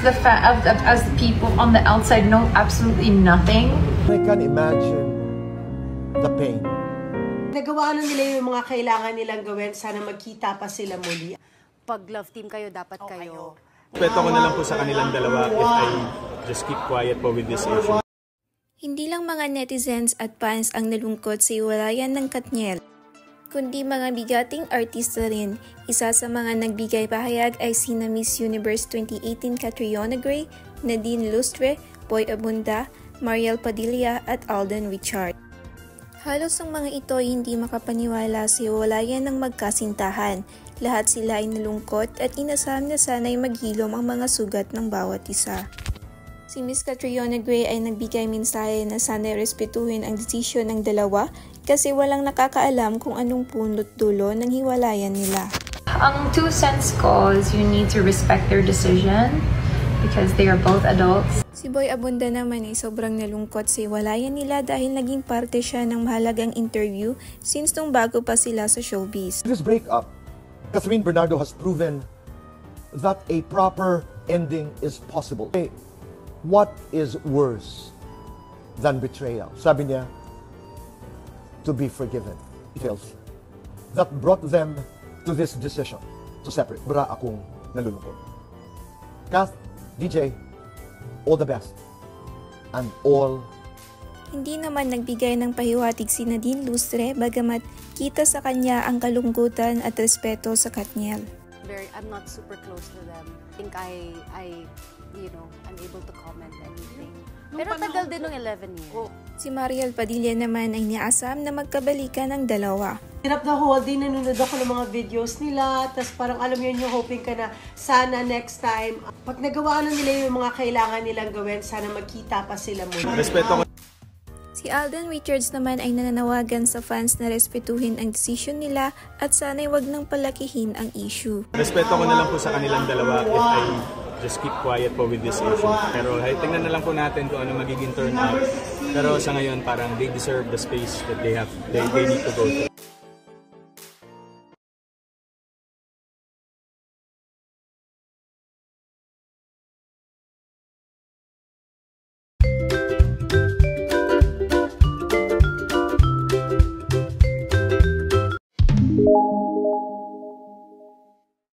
as the people on the outside know absolutely nothing. I can imagine the pain. Nagawa na nila yung mga kailangan nilang gawin. Sana magkita pa sila muli. Pag love team kayo, dapat kayo. Respeto ko na lang po sa kanilang dalawa if I just keep quiet po with this issue. Hindi lang mga netizens at fans ang nalungkot sa iwalayan ng Katniel, kundi mga bigating artista rin. Isa sa mga nagbigay pahayag ay sina Miss Universe 2018 Catriona Gray, Nadine Lustre, Boy Abunda, Mariel Padilla at Alden Richard. Halos ang mga ito ay hindi makapaniwala sa iwalayan ng magkasintahan. Lahat sila ay nalungkot at inasam na sana'y maghilom ang mga sugat ng bawat isa. Si Miss Catriona Gray ay nagbigay mensahe na sana'y respetuhin ang desisyon ng dalawa kasi walang nakakaalam kung anong punot dulo ng hiwalayan nila. Ang 2 cents ko is you need to respect their decision because they are both adults. Si Boy Abunda naman ay sobrang nalungkot sa hiwalayan nila dahil naging parte siya ng mahalagang interview since nung bago pa sila sa showbiz. This breakup, Catherine Bernardo has proven that a proper ending is possible. What is worse than betrayal? Sabi niya, to be forgiven. Details that brought them to this decision to separate. Bra akong nalulungkot. Kath, DJ, all the best. And all. Hindi naman nagbigay ng pahiwatig si Nadine Lustre bagamat kita sa kanya ang kalungkutan at respeto sa Katniel. I'm not super close to them. I think I'm able to comment anything. Pero tagal din ng 11 years. Si Mariel Padilla naman ay niasam na magkabalikan ng dalawa. Hirap the whole day, nanonood ako ng mga videos nila, tapos parang alam yun yung hoping ka na sana next time, pag nagawa na nila yung mga kailangan nilang gawin, sana magkita pa sila muli. Respeto ko. Si Alden Richards naman ay nananawagan sa fans na respetuhin ang desisyon nila at sana'y wag nang palakihin ang issue. Respeto ko na lang po sa kanilang dalawa if I just keep quiet po with this issue. Pero tingnan na lang po natin kung ano magiging turn out. Pero sa ngayon parang they deserve the space that they need to go to.